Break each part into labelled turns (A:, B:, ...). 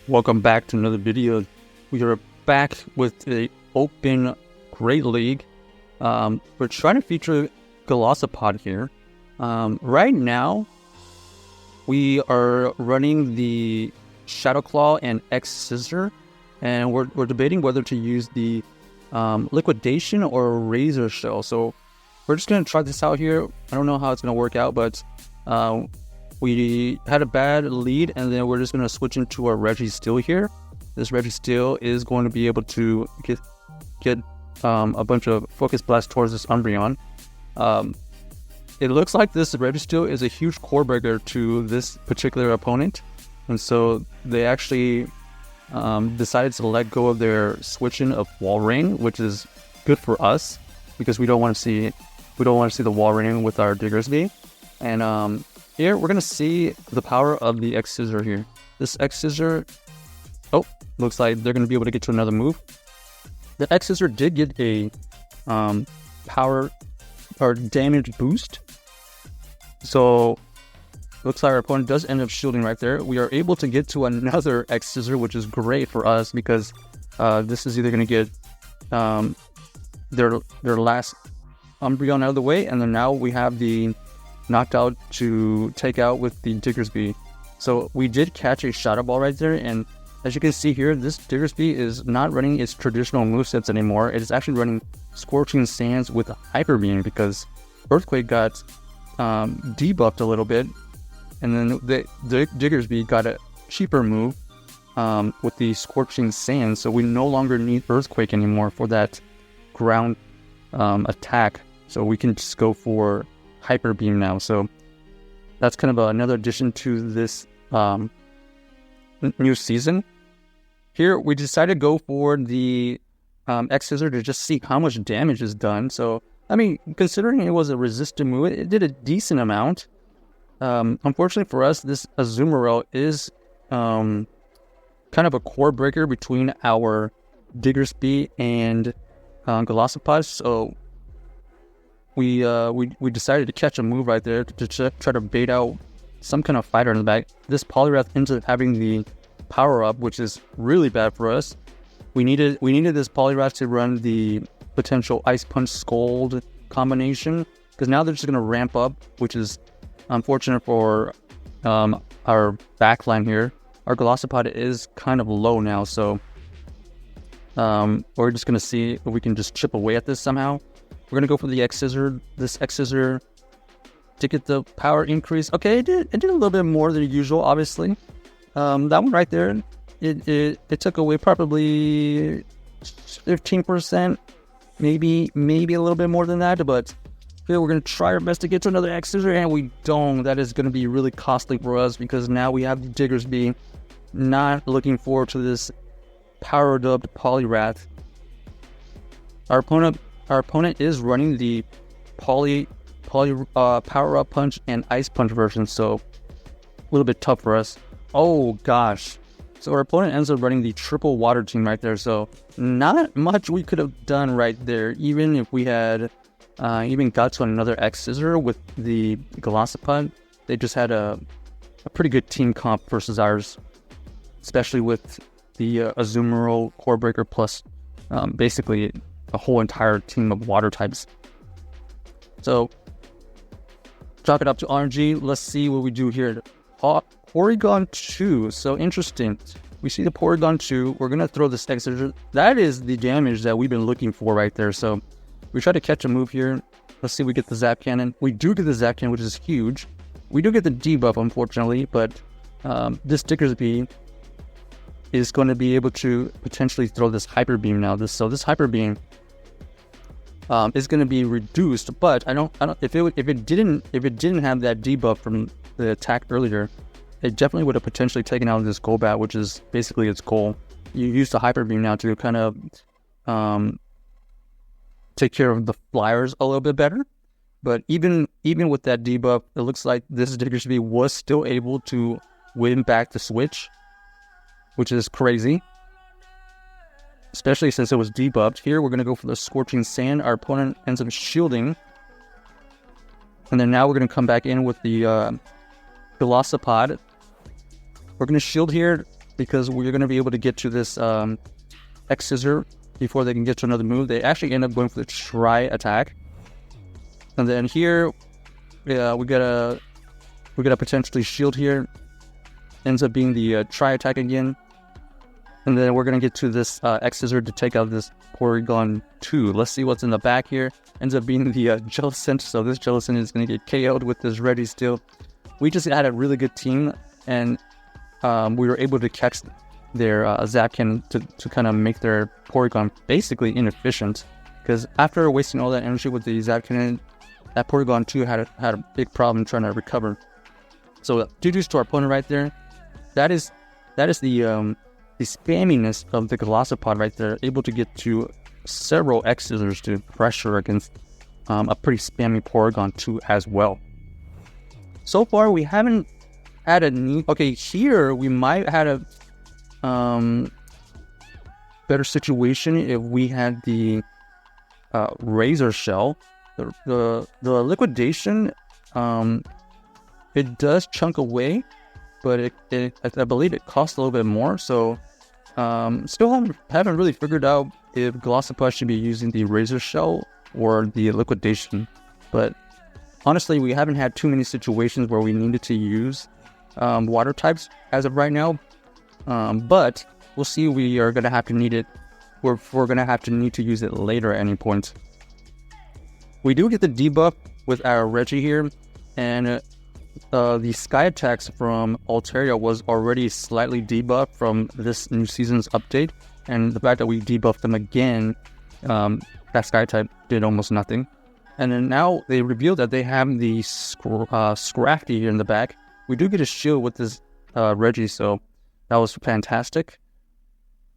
A: Welcome back to another video. We are back with the Open Great League. We're trying to feature Golisopod here. Right now, we are running the Shadow Claw and X Scissor, and we're debating whether to use the Liquidation or Razor Shell. So we're just going to try this out here. I don't know how it's going to work out, but we had a bad lead, and then we're just going to switch into our Registeel here. This Registeel is going to be able to get a bunch of Focus Blast towards this Umbreon. It looks like this Registeel is a huge core breaker to this particular opponent, and so they actually decided to let go of their switching of Wall Rain, which is good for us because we don't want to see the Wall Rain with our Diggersby. And here we're gonna see the power of the X Scissor here. This X Scissor, looks like they're gonna be able to get to another move. The X Scissor did get a power or damage boost, so looks like our opponent does end up shielding right there. We are able to get to another X Scissor, which is great for us because this is either gonna get their last Umbreon out of the way, and then now we have the knocked out to take out with the Diggersby. So we did catch a Shadow Ball right there, and as you can see here, this Diggersby is not running its traditional movesets anymore. It is actually running Scorching Sands with a Hyper Beam because Earthquake got debuffed a little bit, and then the Diggersby got a cheaper move with the Scorching Sands, so we no longer need Earthquake anymore for that ground attack, so we can just go for Hyper Beam now. So that's kind of another addition to this new season. Here we decided to go for the X Scissor to just see how much damage is done. So I mean, considering it was a resistant move, it did a decent amount. Unfortunately for us, this Azumarill is kind of a core breaker between our Diggersby and Golisopod, so we decided to catch a move right there to try to bait out some kind of fighter in the back. This Poliwrath ends up having the power up, which is really bad for us. We needed this Poliwrath to run the potential Ice Punch Scold combination, because now they're just going to ramp up, which is unfortunate for our backline here. Our Golisopod is kind of low now, so we're just going to see if we can just chip away at this somehow. We're going to go for the X Scissor. This X Scissor to get the power increase. Okay, it did a little bit more than usual, obviously. That one right there, it took away probably 15%, maybe a little bit more than that, but we're going to try our best to get to another X Scissor, and we don't. That is going to be really costly for us because now we have the Diggersby. Not looking forward to this power-dubbed Poliwrath. Our opponent is running the Power Up Punch and Ice Punch version, so a little bit tough for us. Oh gosh. So our opponent ends up running the triple water team right there, so not much we could have done right there, even if we had even got to another X Scissor with the Golisopod. They just had a pretty good team comp versus ours, especially with the Azumarill core breaker plus basically a whole entire team of water types. So chalk it up to RNG. Let's see what we do here. Porygon 2. So interesting. We see the Porygon 2. We're going to throw the X Scissor. That is the damage that we've been looking for right there. So we try to catch a move here. Let's see if we get the Zap Cannon. We do get the Zap Cannon, which is huge. We do get the debuff, unfortunately, but this Diggersby is going to be able to potentially throw this Hyper Beam now. So this Hyper Beam is going to be reduced, but I don't. If it didn't have that debuff from the attack earlier, it definitely would have potentially taken out this Golbat, which is basically its goal. You use the Hyper Beam now to kind of take care of the flyers a little bit better. But even with that debuff, it looks like this Diggersby was still able to win back the switch, which is crazy, especially since it was debuffed. Here, we're going to go for the Scorching Sand. Our opponent ends up shielding. And then now we're going to come back in with the Golisopod. We're going to shield here. because we're going to be able to get to this X Scissor before they can get to another move. They actually end up going for the Try attack. And then here, yeah, we got a potentially shield here. Ends up being the Try attack again. And then we're going to get to this X Scissor to take out this Porygon 2. Let's see what's in the back here. Ends up being the Jellicent. So this Jellicent is going to get KO'd with this Registeel. We just had a really good team, and we were able to catch their Zapkin to kind of make their Porygon basically inefficient. Because after wasting all that energy with the Zapkin, that Porygon 2 had a big problem trying to recover. So GG's to our opponent right there. That is the spamminess of the Golisopod right there, able to get to several X Scissors to pressure against a pretty spammy Porygon 2 as well. So far, we haven't had a need. Okay, here we might have had a better situation if we had the Razor Shell. The liquidation, it does chunk away, but I believe it costs a little bit more. So still haven't really figured out if Golisopod should be using the Razor Shell or the liquidation. But honestly, we haven't had too many situations where we needed to use water types as of right now. But we'll see. We are going to have to need it. We're going to have to need to use it later at any point. We do get the debuff with our Reggie here, and the Sky attacks from Altaria was already slightly debuffed from this new season's update, and the fact that we debuffed them again, that Sky type did almost nothing. And then now they revealed that they have the Scrafty here in the back. We do get a shield with this Reggie, so that was fantastic.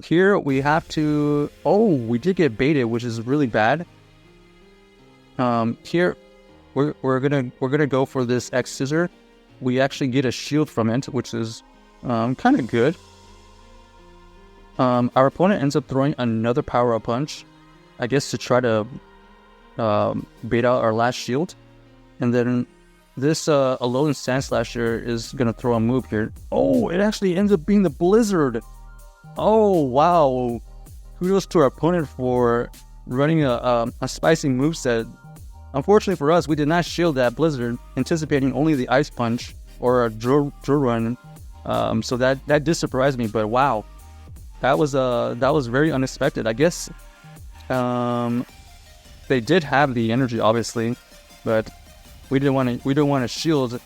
A: Here we have to... Oh, we did get baited, which is really bad. Here we're gonna go for this X Scissor. We actually get a shield from it, which is kind of good. Our opponent ends up throwing another Power-Up Punch, I guess to try to bait out our last shield. And then this Alolan Sandslasher is gonna throw a move here. Oh, it actually ends up being the Blizzard. Oh wow! Kudos to our opponent for running a spicy moveset. Unfortunately for us, we did not shield that Blizzard, anticipating only the Ice Punch or a Drill Run. So that did surprise me. But wow, that was very unexpected. I guess they did have the energy, obviously, but we didn't want to shield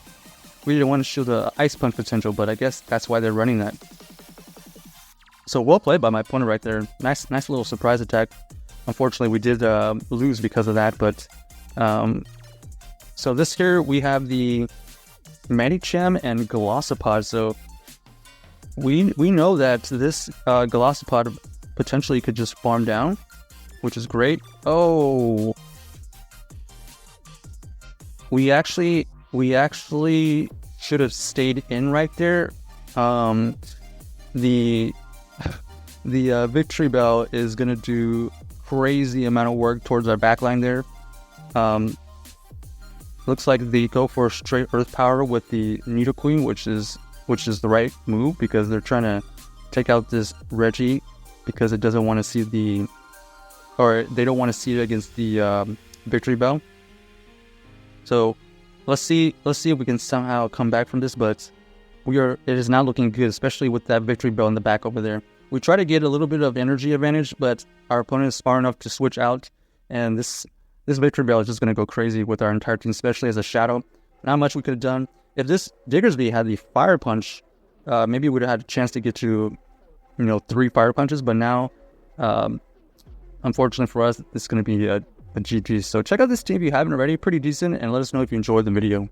A: the Ice Punch potential. But I guess that's why they're running that. So well played by my opponent right there. Nice little surprise attack. Unfortunately, we did lose because of that, but. So this here we have the Medicham and Golisopod. So we know that this Golisopod potentially could just farm down, which is great. Oh, we actually should have stayed in right there. The Victreebel is gonna do crazy amount of work towards our backline there. Looks like they go for a straight Earth Power with the Nidoqueen, which is the right move because they're trying to take out this Reggie because it doesn't want to see they don't want to see it against the Victreebel. So let's see if we can somehow come back from this, but it is not looking good, especially with that Victreebel in the back over there. We try to get a little bit of energy advantage, but our opponent is far enough to switch out, and this Victreebel is just going to go crazy with our entire team, especially as a shadow. Not much we could have done. If this Diggersby had the Fire Punch, maybe we would have had a chance to get to, 3 Fire Punches. But now, unfortunately for us, it's going to be a GG. So check out this team if you haven't already. Pretty decent. And let us know if you enjoyed the video.